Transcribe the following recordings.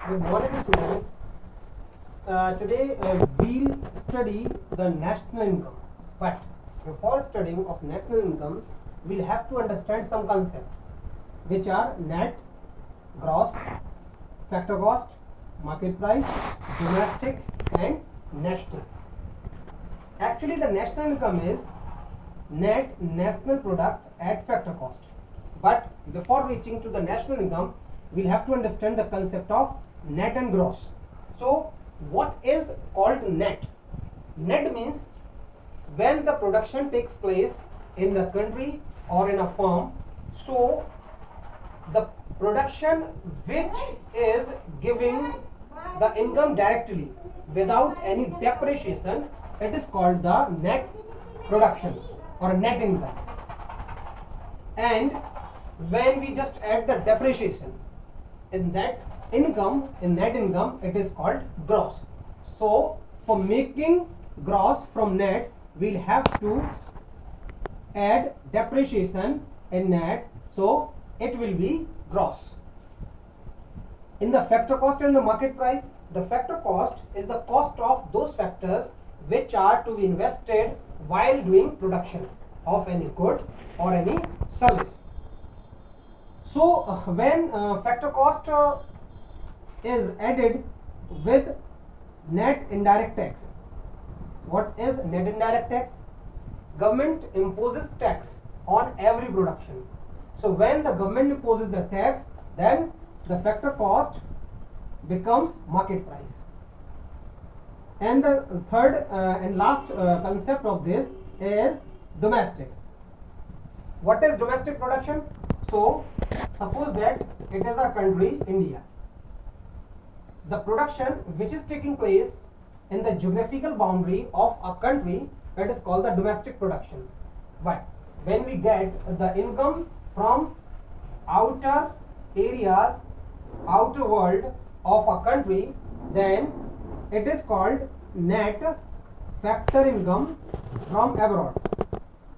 Good morning, students. Today we'll study the national income. But before studying of national income, we'll have to understand some concepts, which are net, gross, factor cost, market price, domestic, and national. Actually, the national income is net national product at factor cost. But before reaching to the national income, we'll have to understand the concept of net and gross. So what is called net? Net means when the production takes place in the country or in a firm, so the production which is giving the income directly without any depreciation, it is called the net production or net income. And when we just add the depreciation in that income, in net income, it is called gross. So for making gross from net, we'll have to add depreciation in net, so it will be gross. In the factor cost and the market price, the factor cost is the cost of those factors which are to be invested while doing production of any good or any service. So when factor cost is added with net indirect tax. What is net indirect tax? Government imposes tax on every production. So when the government imposes the tax, then the factor cost becomes market price. And the third and last concept of this is domestic. What is domestic production? So suppose that it is our country, India. The production which is taking place in the geographical boundary of a country, that is called the domestic production. But when we get the income from outer areas, outer world of a country, then it is called net factor income from abroad.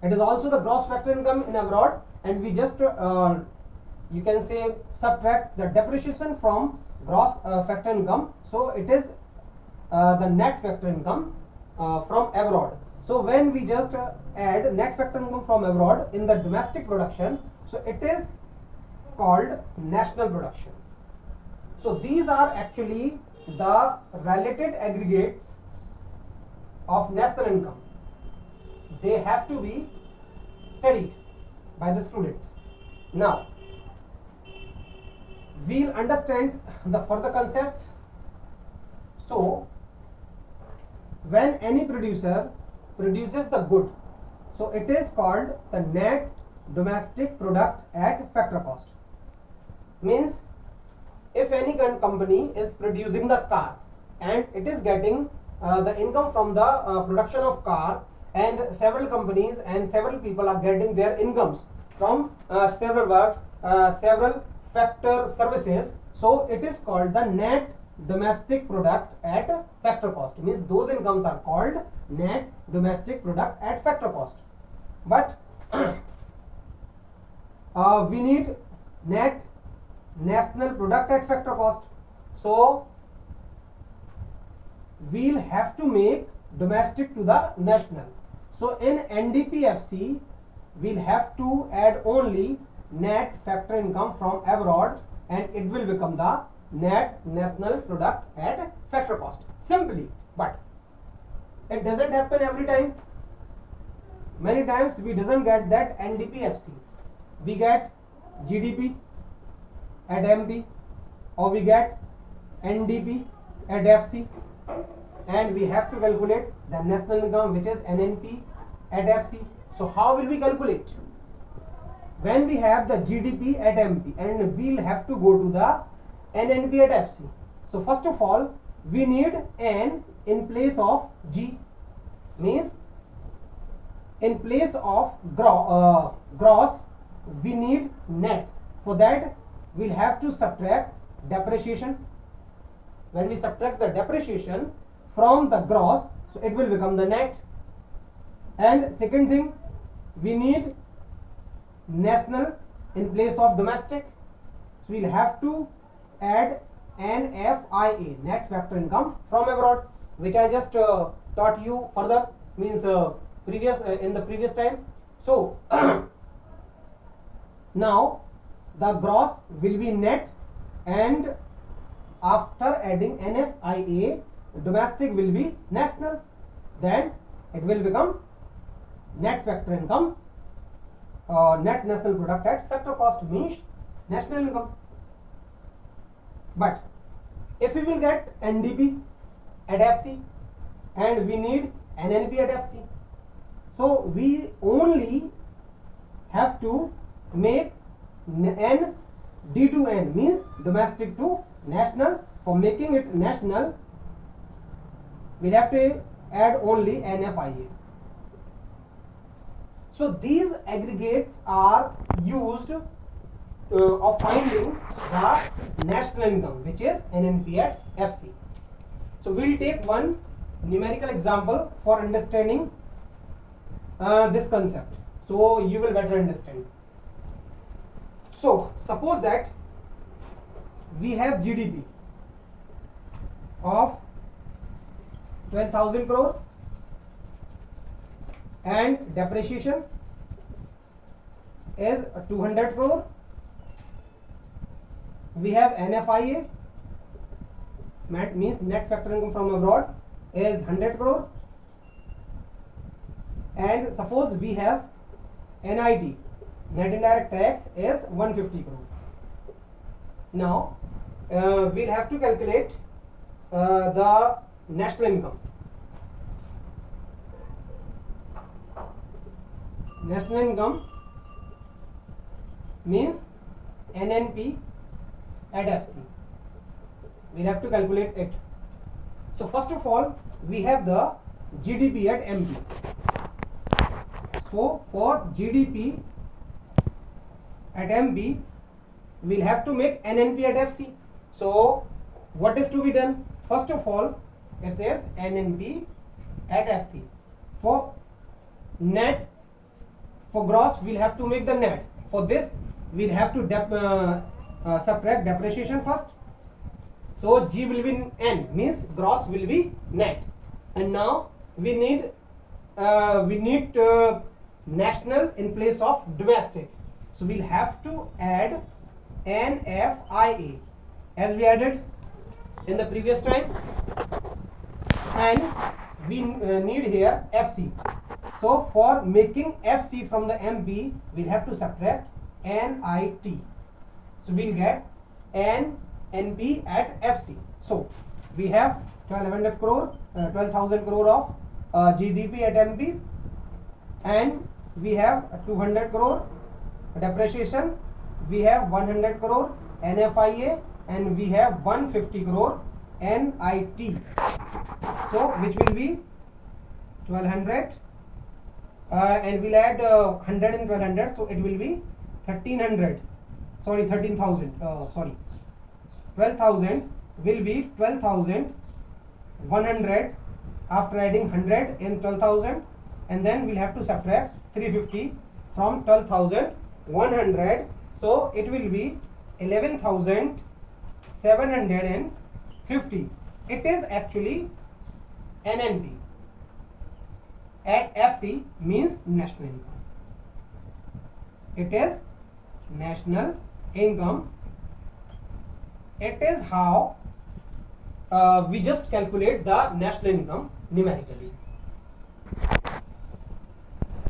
It is also the gross factor income in abroad, and we just you can say subtract the depreciation from gross factor income, so it is the net factor income from abroad. So when we just add net factor income from abroad in the domestic production, so it is called national production. So these are actually the related aggregates of national income. They have to be studied by the students. Now we'll understand the further concepts. So when any producer produces the good, so it is called the net domestic product at factor cost. Means if any company is producing the car and it is getting the income from the production of car, and several companies and several people are getting their incomes from several works, several factor services, so it is called the net domestic product at factor cost. Means those incomes are called net domestic product at factor cost. But we need net national product at factor cost, so we'll have to make domestic to the national. So in NDPFC we'll have to add only net factor income from abroad, and it will become the net national product at factor cost simply. But it doesn't happen every time. Many times we doesn't get that NDPFC, we get GDP at MP, or we get NDP at FC, and we have to calculate the national income which is NNP at FC. So how will we calculate? When we have the GDP at MP and we'll have to go to the NNP at FC. So first of all, we need N in place of G. Means in place of gross, we need net. For that, we'll have to subtract depreciation. When we subtract the depreciation from the gross, so it will become the net. And second thing, we need national in place of domestic. So we'll have to add NFIA, net factor income from abroad, which I just taught you further, means previous in the previous time. So now the gross will be net, and after adding NFIA, domestic will be national, then it will become net factor income, net national product at factor cost, means national income. But if we will get NDP at FC and we need NNP at FC, so we only have to make N D to N, means domestic to national. For making it national, we have to add only NFIA. So these aggregates are used of finding the national income, which is NNP at FC. So we'll take one numerical example for understanding this concept, so you will better understand. So suppose that we have GDP of 12,000 crore and depreciation is 200 crore. We have NFIA, means net factor income from abroad, is 100 crore, and suppose we have NIT, net indirect tax, is 150 crore. Now we'll have to calculate the national income. National income means NNP at FC. We'll have to calculate it. So first of all, we have the GDP at MP. So for GDP at MP, we'll have to make NNP at FC. So what is to be done? First of all, it is NNP at FC. For net, for gross, we'll have to make the net. For this, we'll have to subtract depreciation first. So G will be N, means gross will be net. And now we need national in place of domestic. So we'll have to add NFIA as we added in the previous time, and we need here FC. So for making FC from the MP, we'll have to subtract NIT. So we'll get NNP at FC. So we have 1200 crore, 12,000 crore of GDP at MP, and we have 200 crore depreciation, we have 100 crore NFIA, and we have 150 crore NIT. So which will be 1200, and we'll add 100 and 1200, so it will be 1300. Sorry, 13,000. Sorry, 12,000 will be 12,100 after adding 100 in 12,000, and then we'll have to subtract 350 from 12,100. So it will be 11,750. It is actually NNP at FC, means national income. It is national income. It is how we just calculate the national income numerically.